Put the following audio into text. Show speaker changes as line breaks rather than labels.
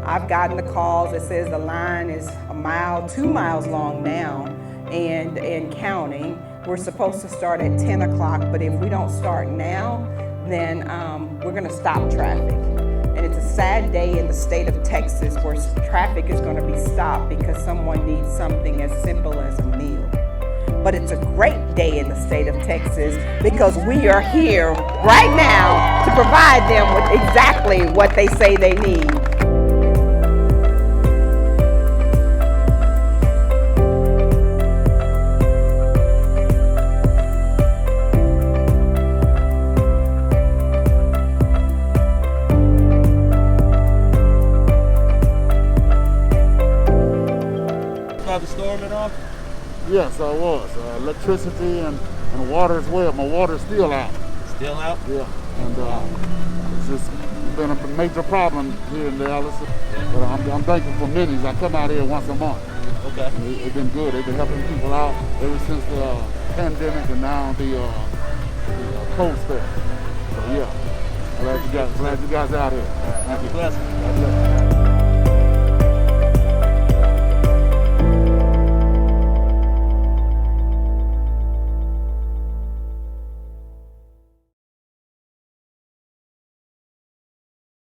I've gotten the calls that says the line is a mile, 2 miles long now and counting. We're supposed to start at 10 o'clock, but if we don't start now, then we're gonna stop traffic. And it's a sad day in the state of Texas where traffic is gonna be stopped because someone needs something as simple as a meal. But it's a great day in the state of Texas because we are here right now to provide them with exactly what they say they need.
About to storm it off?
Yes, I was. Electricity and water as well. My water's still out.
Still out?
Yeah, and it's just been a major problem here in Dallas. But I'm thankful for Minnie's. I come out here once a month.
Okay.
They've been good. They've been helping people out ever since the pandemic and now the cold spell. So yeah, glad you guys out here.
Happy blessing.